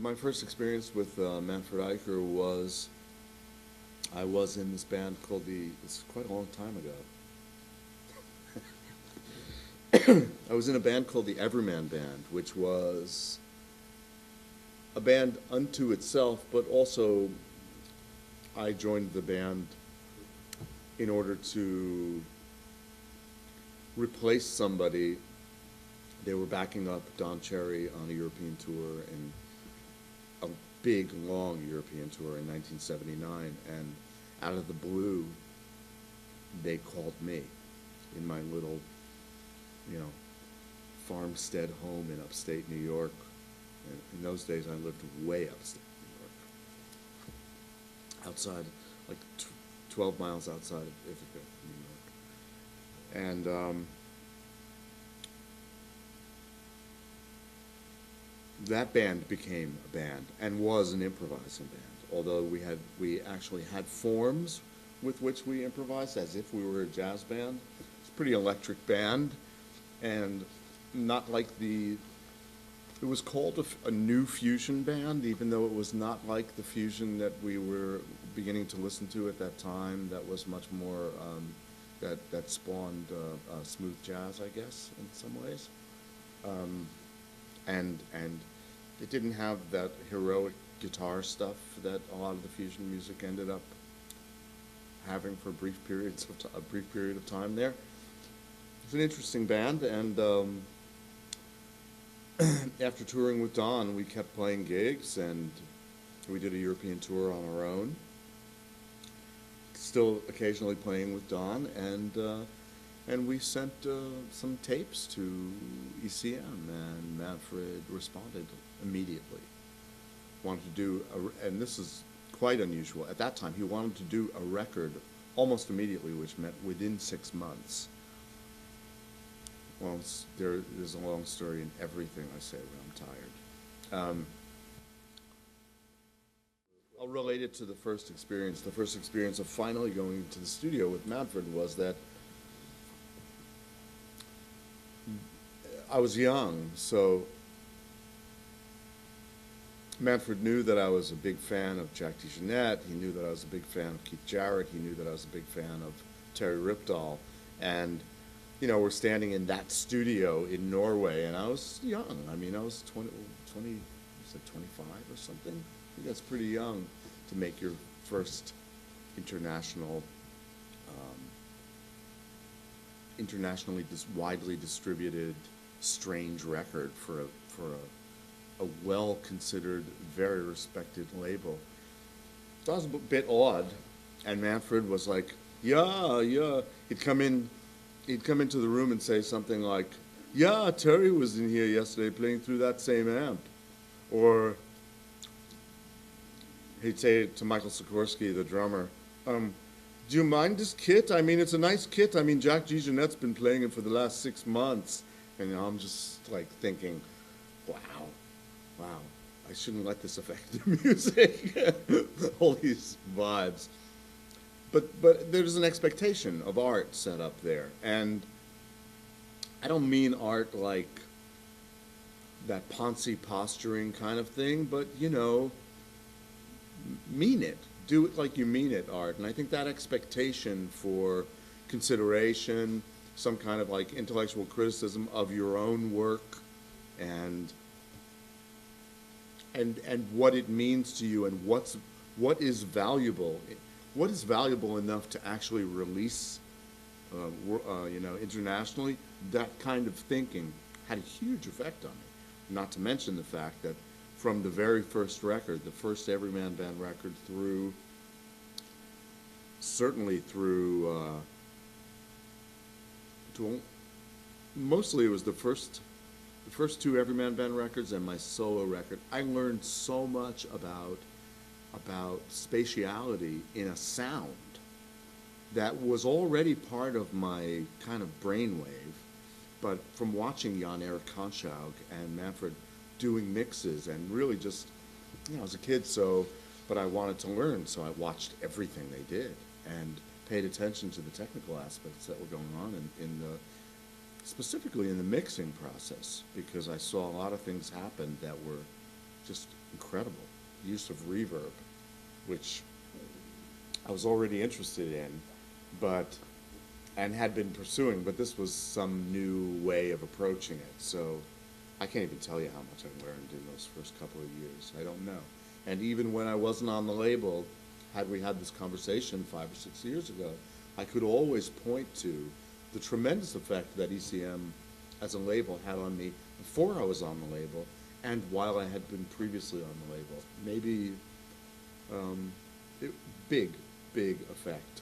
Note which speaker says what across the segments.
Speaker 1: my first experience with Manfred Eicher was I was in this band called it's quite a long time ago. I was in a band called the Everyman Band, which was a band unto itself, but also I joined the band in order to replace somebody. They were backing up Don Cherry on a European tour, and a big, long European tour in 1979, and out of the blue, they called me in my little, farmstead home in upstate New York. And in those days, I lived way upstate New York, outside, like 12 miles outside of Ithaca, New York. And that band became a band and was an improvising band, although we actually had forms with which we improvised as if we were a jazz band. It's a pretty electric band, and not like it was called a new fusion band, even though it was not like the fusion that we were beginning to listen to at that time. That was much more, that spawned smooth jazz, I guess, in some ways. And it didn't have that heroic guitar stuff that a lot of the fusion music ended up having for a brief period of time there. It's an interesting band, and after touring with Don, we kept playing gigs, and we did a European tour on our own. Still occasionally playing with Don, and we sent some tapes to ECM, and Manfred responded immediately. Wanted to do, and this is quite unusual. At that time, he wanted to do a record almost immediately, which meant within 6 months. Well, there's a long story in everything I say when I'm tired. I'll relate it to the first experience. The first experience of finally going into the studio with Manfred was that I was young, so Manfred knew that I was a big fan of Jack DeJohnette. He knew that I was a big fan of Keith Jarrett. He knew that I was a big fan of Terry Ripdahl. And, we're standing in that studio in Norway, and I was young. I mean, I was 20 was it 25 or something? I think that's pretty young to make your first internationally widely distributed strange record for a well-considered, very respected label. So I was a bit awed, and Manfred was like, yeah. He'd come into the room and say something like, yeah, Terry was in here yesterday playing through that same amp. Or he'd say to Michael Sikorsky, the drummer, do you mind this kit? I mean, it's a nice kit. I mean, Jack DeJohnette's been playing it for the last 6 months. And I'm just like thinking, wow, I shouldn't let this affect the music. All these vibes. But there's an expectation of art set up there. And I don't mean art like that Ponzi posturing kind of thing, but, mean it. Do it like you mean it, art. And I think that expectation for consideration, some kind of like intellectual criticism of your own work, and what it means to you, and what is valuable enough to actually release, internationally. That kind of thinking had a huge effect on me. Not to mention the fact that from the very first record, the first Everyman Band record, mostly it was the first 2 Everyman Band records and my solo record. I learned so much about spatiality in a sound that was already part of my kind of brainwave, but from watching Jan-Erik Konchaug and Manfred doing mixes, and really just, I was a kid, but I wanted to learn, so I watched everything they did and paid attention to the technical aspects that were going on specifically in the mixing process, because I saw a lot of things happen that were just incredible use of reverb, which I was already interested in, and had been pursuing, but this was some new way of approaching it. So I can't even tell you how much I learned in those first couple of years. I don't know. And even when I wasn't on the label, had we had this conversation 5 or 6 years ago, I could always point to the tremendous effect that ECM as a label had on me before I was on the label and while I had been previously on the label. Maybe big effect,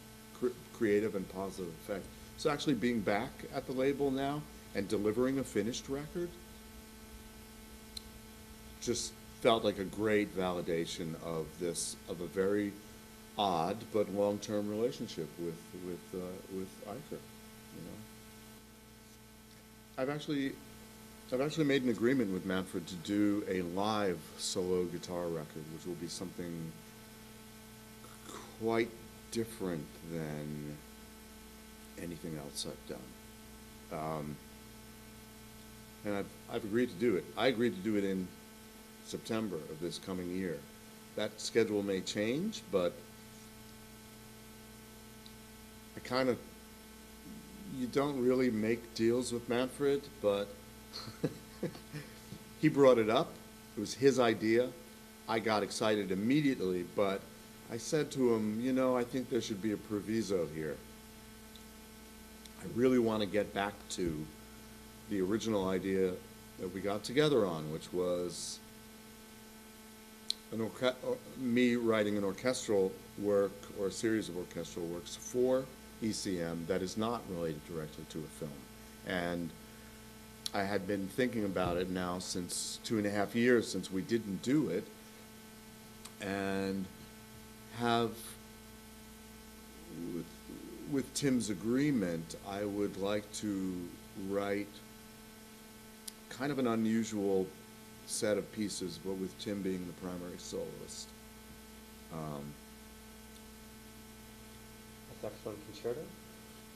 Speaker 1: creative and positive effect. So actually being back at the label now and delivering a finished record just felt like a great validation of a very odd but long-term relationship with Eicher. You know, I've actually made an agreement with Manfred to do a live solo guitar record, which will be something quite different than anything else I've done. And I've agreed to do it. I agreed to do it in September of this coming year. That schedule may change, but you don't really make deals with Manfred, but he brought it up. It was his idea. I got excited immediately, but I said to him, you know, I think there should be a proviso here. I really want to get back to the original idea that we got together on, which was me writing an orchestral work or a series of orchestral works for ECM that is not related directly to a film. And I had been thinking about it now since 2.5 years since we didn't do it, and have, with Tim's agreement, I would like to write kind of an unusual set of pieces, but with Tim being the primary soloist.
Speaker 2: A saxophone concerto?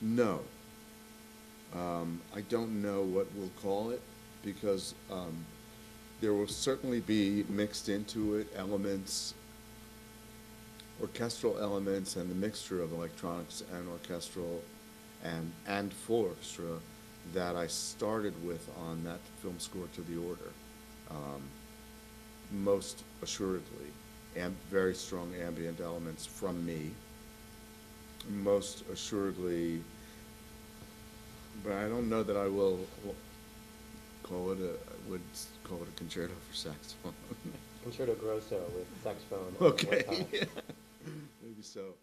Speaker 1: No. I don't know what we'll call it, because there will certainly be mixed into it elements, orchestral elements, and the mixture of electronics and orchestral and full orchestra that I started with on that film score to the order. Most assuredly, and very strong ambient elements from me. Most assuredly, but I don't know that I will call it would call it a concerto for saxophone.
Speaker 2: Concerto grosso with saxophone.
Speaker 1: Okay, yeah. Maybe so.